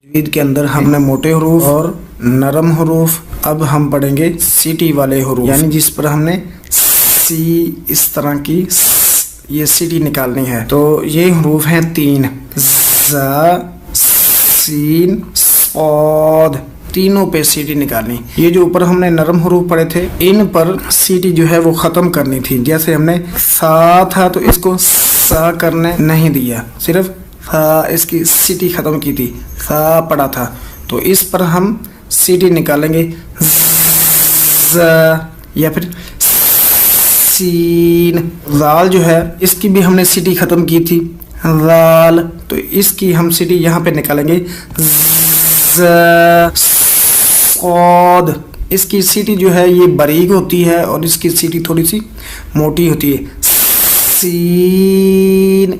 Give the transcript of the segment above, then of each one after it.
تجوید کے اندر ہم نے موٹے حروف اور نرم حروف، اب ہم پڑھیں گے سیٹی والے حروف، یعنی جس پر ہم نے سی اس طرح کی یہ سیٹی نکالنی ہے۔ تو یہ حروف ہیں 3، ز، سین، صاد، تینوں پہ سیٹی نکالنی۔ یہ جو اوپر ہم نے نرم حروف پڑھے تھے ان پر سیٹی جو ہے وہ ختم کرنی تھی۔ جیسے ہم نے سا تھا تو اس کو سا کرنے نہیں دیا، صرف اس کی سیٹی ختم کی تھی، سا پڑا تھا، تو اس پر ہم سیٹی نکالیں گے، ز یا پھر سین۔ زال جو ہے اس کی بھی ہم نے سیٹی ختم کی تھی، زال، تو اس کی ہم سیٹی یہاں پہ نکالیں گے، ز۔ صاد، اس کی سیٹی جو ہے یہ باریک ہوتی ہے اور اس کی سیٹی تھوڑی سی موٹی ہوتی ہے، سین،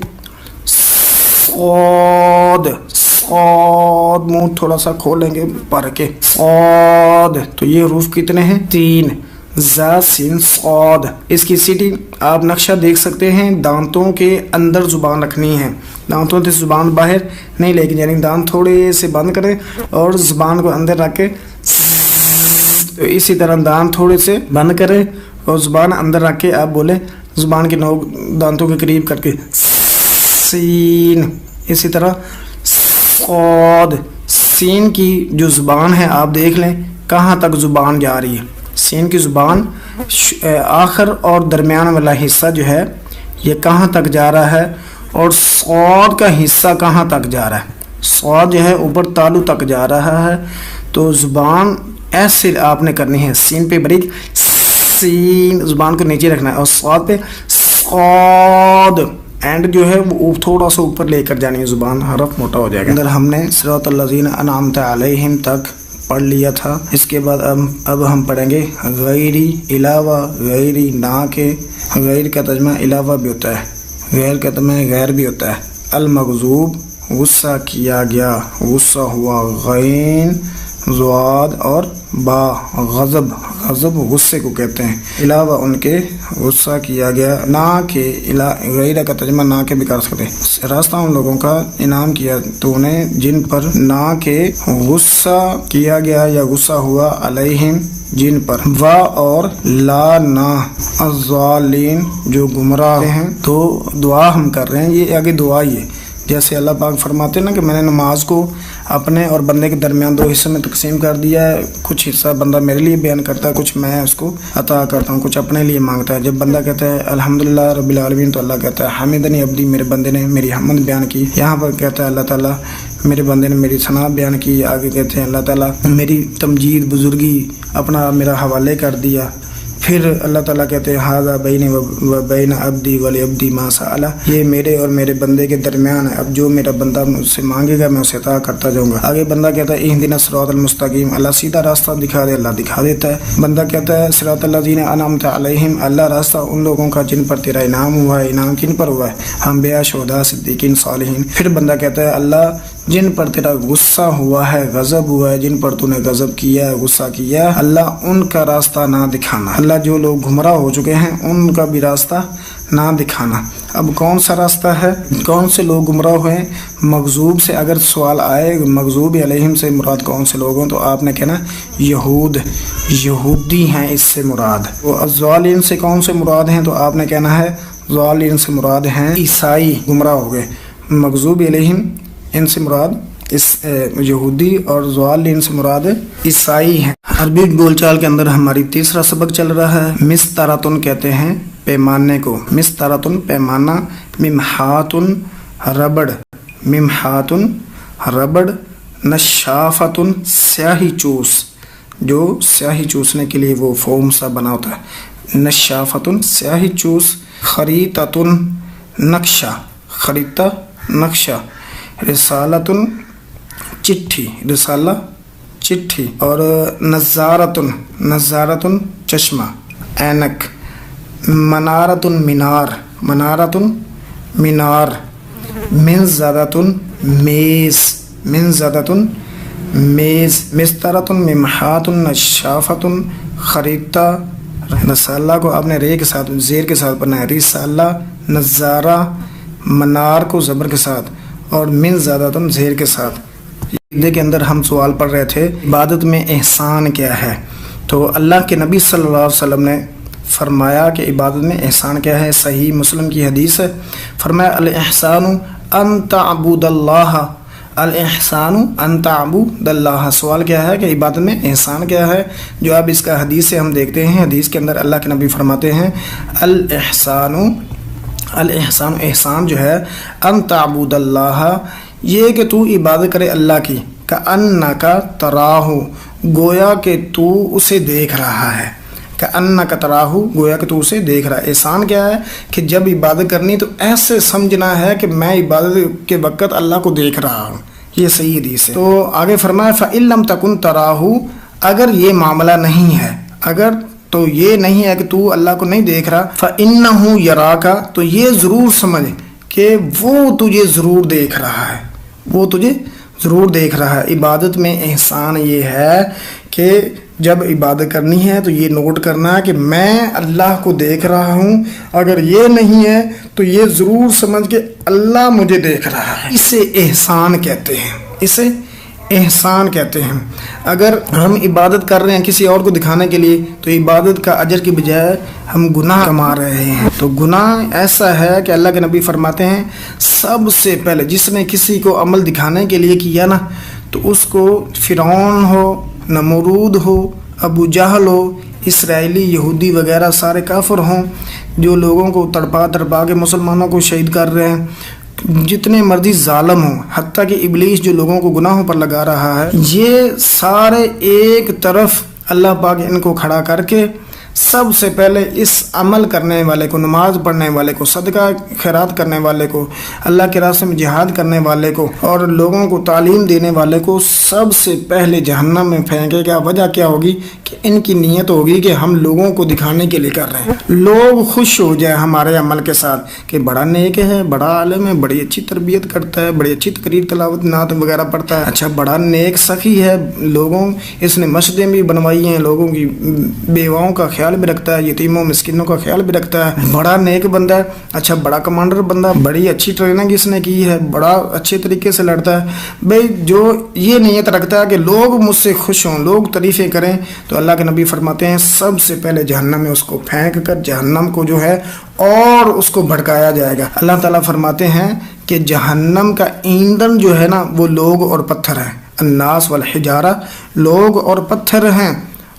صاد، صاد، منہ تھوڑا سا کھولیں گے پر کے، صاد۔ تو یہ حروف کتنے ہیں؟ 3، ز، سین، صاد۔ اس کی سیٹی آپ نقشہ دیکھ سکتے ہیں، دانتوں کے اندر زبان رکھنی ہے، دانتوں سے زبان باہر نہیں لے کے، یعنی دانت تھوڑے سے بند کریں اور زبان کو اندر رکھ کے، تو اسی طرح دانت تھوڑے سے بند کریں اور زبان اندر رکھ کے آپ بولیں، زبان کے نوک دانتوں کے قریب کر کے، سین۔ اسی طرح صاد، سین کی جو زبان ہے آپ دیکھ لیں کہاں تک زبان جا رہی ہے، سین کی زبان آخر اور درمیان والا حصہ جو ہے یہ کہاں تک جا رہا ہے، اور صاد کا حصہ کہاں تک جا رہا ہے، صاد جو ہے اوپر تالو تک جا رہا ہے، تو زبان ایسے آپ نے کرنی ہے، سین پہ باریک، سین، زبان کو نیچے رکھنا ہے، اور صاد پہ صاد، اینڈ جو ہے وہ تھوڑا سا اوپر لے کر جانی ہے، زبان حرف موٹا ہو جائے گا۔ اندر ہم نے صراط الذین انعمت علیہم تک پڑھ لیا تھا، اس کے بعد اب ہم پڑھیں گے غیری، علاوہ، غیری، نہ کے، غیر کا ترجمہ علاوہ بھی ہوتا ہے، غیر کا ترجمہ غیر بھی ہوتا ہے، المغضوب، غصہ کیا گیا، غصہ ہوا، غین، زواد اور با، غضب، غضب غصے کو کہتے ہیں، علاوہ ان کے غصہ کیا گیا، نہ کہ، غیر کا ترجمہ نہ کے بھی کر سکتے ہیں، راستہ ان لوگوں کا انعام کیا تو انہیں جن پر نہ کہ غصہ کیا گیا یا غصہ ہوا، علیہم جن پر، و اور لا نہ، الضالین جو گمراہ ہیں۔ تو دعا ہم کر رہے ہیں، یہ آگے دعا ہی ہے، جیسے اللہ پاک فرماتے ہیں نا کہ میں نے نماز کو اپنے اور بندے کے درمیان 2 حصوں میں تقسیم کر دیا ہے، کچھ حصہ بندہ میرے لیے بیان کرتا ہے، کچھ میں اس کو عطا کرتا ہوں، کچھ اپنے لیے مانگتا ہے۔ جب بندہ کہتا ہے الحمدللہ رب العالمین تو اللہ کہتا ہے حمیدنی عبدی، میرے بندے نے میری حمد بیان کی۔ یہاں پر کہتا ہے اللہ تعالیٰ میرے بندے نے میری ثنا بیان کی، آگے کہتے ہیں اللہ تعالیٰ میری تمجید، بزرگی اپنا میرا حوالے کر دیا۔ پھر اللہ تعالیٰ کہتے ہیں ھذا بینی و بین عبدی ولعبدی ما سأل، یہ میرے اور میرے بندے کے درمیان ہے، اب جو میرا بندہ مجھ سے مانگے گا میں اسے عطا کرتا جاؤں گا۔ آگے بندہ کہتا ہے اہدنا الصراط المستقیم، اللہ سیدھا راستہ دکھا دے، اللہ دکھا دیتا ہے۔ بندہ کہتا ہے صراط الذین انعمت علیہم، اللہ راستہ ان لوگوں کا جن پر تیرا انعام ہوا ہے، انعام کن پر ہوا ہے، انبیاء، شہداء، صدیقین، صالحین۔ پھر بندہ کہتا ہے اللہ جن پر تیرا غصہ ہوا ہے، غضب ہوا ہے، جن پر تو نے غضب کیا ہے، غصہ کیا ہے، اللہ ان کا راستہ نہ دکھانا، اللہ جو لوگ گمراہ ہو چکے ہیں ان کا بھی راستہ نہ دکھانا۔ اب کون سا راستہ ہے، کون سے لوگ گمراہ ہوئے ہیں؟ مغضوب سے اگر سوال آئے، مغضوب علیہم سے مراد کون سے لوگ ہیں، تو آپ نے کہنا یہود، یہودی ہیں اس سے مراد۔ وہ الضالین سے کون سے مراد ہیں، تو آپ نے کہنا ہے ضالین سے مراد ہیں عیسائی، گمراہ ہو گئے۔ مغضوب علیہم ان سے مراد اس یہودی، اور ضالین سے مراد عیسائی ہیں۔ عربی بول چال کے اندر ہماری تیسرا سبق چل رہا ہے، مسطرۃ کہتے ہیں پیمانے کو، مسطرۃ پیمانہ، ممحات ربڑ، ممحات ربڑ، نشافۃ سیاہی چوس، جو سیاہی چوسنے کے لیے وہ فوم سا بنا ہوتا ہے، نشافۃ سیاہی چوس، خریطۃ نقشہ، خریطہ نقشہ، رسالۃ چٹھی، رسالہ چٹھی، اور نظارۃ، نظارۃ چشمہ، اینک، منارۃ مینار، منارۃ مینار، منضدۃ میز، منضدۃ میز، مسطرۃ، ممحات، نشافۃ، خریطہ، رسالہ کو آپ نے رے کے ساتھ زیر کے ساتھ پڑھنا ہے، رسالہ، نظارہ، منار کو زبر کے ساتھ، اور منضدۃ زیر کے ساتھ، کے اندر ہم سوال پڑھ رہے تھے عبادت میں احسان کیا ہے، تو اللہ کے نبی صلی اللہ علیہ وسلم نے فرمایا کہ عبادت میں احسان کیا ہے۔ صحیح مسلم کی حدیث ہے، فرمایا الاحسان ان تعبد اللہ، الاحسان ان تعبد اللہ۔ سوال کیا ہے کہ عبادت میں احسان کیا ہے؟ جواب اس کا حدیث سے ہم دیکھتے ہیں۔ حدیث کے اندر اللہ کے نبی فرماتے ہیں الاحسان احسان جو ہے ان تعبد اللہ، یہ کہ تو عبادت کرے اللہ کی، کأنک تراہ، گویا کہ تو اسے دیکھ رہا ہے، کأنک تراہ، گویا کہ تو اسے دیکھ رہا ہے۔ احسان کیا ہے کہ جب عبادت کرنی تو ایسے سمجھنا ہے کہ میں عبادت کے وقت اللہ کو دیکھ رہا ہوں۔ یہ صحیح حدیث ہے۔ تو آگے فرمایا فَإِن لَمْ تَكُنْ تَرَاهُ، اگر یہ معاملہ نہیں ہے، اگر تو یہ نہیں ہے کہ تو اللہ کو نہیں دیکھ رہا، فَإِنَّهُ يَرَاكَ، تو یہ ضرور سمجھ کہ وہ تجھے ضرور دیکھ رہا ہے، وہ تجھے ضرور دیکھ رہا ہے۔ عبادت میں احسان یہ ہے کہ جب عبادت کرنی ہے تو یہ نوٹ کرنا ہے کہ میں اللہ کو دیکھ رہا ہوں، اگر یہ نہیں ہے تو یہ ضرور سمجھ کہ اللہ مجھے دیکھ رہا ہے۔ اسے احسان کہتے ہیں، اسے احسان کہتے ہیں۔ اگر ہم عبادت کر رہے ہیں کسی اور کو دکھانے کے لیے تو عبادت کا اجر کی بجائے ہم گناہ کما رہے ہیں۔ تو گناہ ایسا ہے کہ اللہ کے نبی فرماتے ہیں سب سے پہلے جس نے کسی کو عمل دکھانے کے لیے کیا نا، تو اس کو فرعون ہو، نمرود ہو، ابو جہل ہو، اسرائیلی یہودی وغیرہ سارے کافر ہوں جو لوگوں کو تڑپا کے مسلمانوں کو شہید کر رہے ہیں، جتنے مرضی ظالم ہوں، حتیٰ کہ ابلیس جو لوگوں کو گناہوں پر لگا رہا ہے، یہ سارے ایک طرف اللہ پاک ان کو کھڑا کر کے سب سے پہلے اس عمل کرنے والے کو، نماز پڑھنے والے کو، صدقہ خیرات کرنے والے کو، اللہ کے راستے میں جہاد کرنے والے کو اور لوگوں کو تعلیم دینے والے کو سب سے پہلے جہنم میں پھینکے گا۔ وجہ کیا ہوگی کہ ان کی نیت ہوگی کہ ہم لوگوں کو دکھانے کے لیے کر رہے ہیں، لوگ خوش ہو جائیں ہمارے عمل کے ساتھ کہ بڑا نیک ہے، بڑا عالم ہے، بڑی اچھی تربیت کرتا ہے، بڑی اچھی تقریر تلاوت نعت وغیرہ پڑھتا ہے، اچھا بڑا نیک سخی ہے، لوگوں اس نے مسجدیں بھی بنوائی ہیں، لوگوں کی بیواؤں کا خیال بھی رکھتا ہے، یتیموں مسکینوں کا خیال بھی رکھتا ہے، بڑا نیک بندہ ہے، اچھا بڑا کمانڈر بندہ، بڑی اچھی ٹریننگ اس نے کی ہے، بڑا اچھے طریقے سے لڑتا ہے۔ بھئی جو یہ نیت رکھتا ہے کہ لوگ مجھ سے خوش ہوں، لوگ تعریفیں کریں، تو اللہ کے نبی فرماتے ہیں سب سے پہلے جہنم میں اس کو پھینک کر جہنم کو جو ہے اور اس کو بھڑکایا جائے گا۔ اللہ تعالیٰ فرماتے ہیں کہ جہنم کا ایندھن جو ہے نا وہ لوگ اور پتھر ہیں، الناس والحجارہ، لوگ اور پتھر ہیں،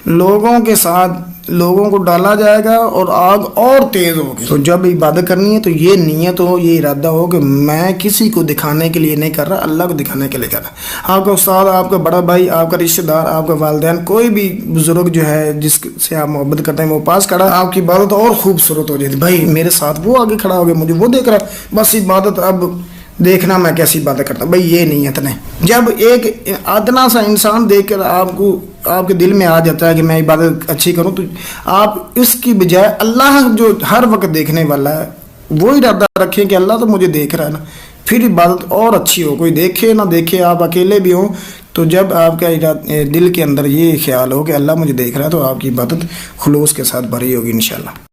لوگوں کے ساتھ لوگوں کو ڈالا جائے گا اور آگ اور تیز ہوگی۔ تو جب عبادت کرنی ہے تو یہ نیت ہو، یہ ارادہ ہو کہ میں کسی کو دکھانے کے لیے نہیں کر رہا، اللہ کو دکھانے کے لیے کر رہا۔ آپ کا استاد، آپ کا بڑا بھائی، آپ کا رشتہ دار، آپ کا والدین، کوئی بھی بزرگ جو ہے جس سے آپ محبت کرتے ہیں وہ پاس کھڑا، آپ کی عبادت اور خوبصورت ہو جاتی، بھائی میرے ساتھ وہ آگے کھڑا ہو گیا، مجھے وہ دیکھ رہا، بس عبادت اب دیکھنا میں کیسی باتیں کرتا ہوں۔ بھائی یہ نیت نہیں۔ جب ایک ادنا سا انسان دیکھ کر آپ کے دل میں آ جاتا ہے کہ میں عبادت اچھی کروں، تو آپ اس کی بجائے اللہ جو ہر وقت دیکھنے والا ہے وہ ارادہ رکھیں کہ اللہ تو مجھے دیکھ رہا ہے نا، پھر عبادت اور اچھی ہو۔ کوئی دیکھے نہ دیکھے، آپ اکیلے بھی ہوں، تو جب آپ کا دل کے اندر یہ خیال ہو کہ اللہ مجھے دیکھ رہا ہے تو آپ کی عبادت خلوص کے ساتھ بھری ہوگی انشاءاللہ۔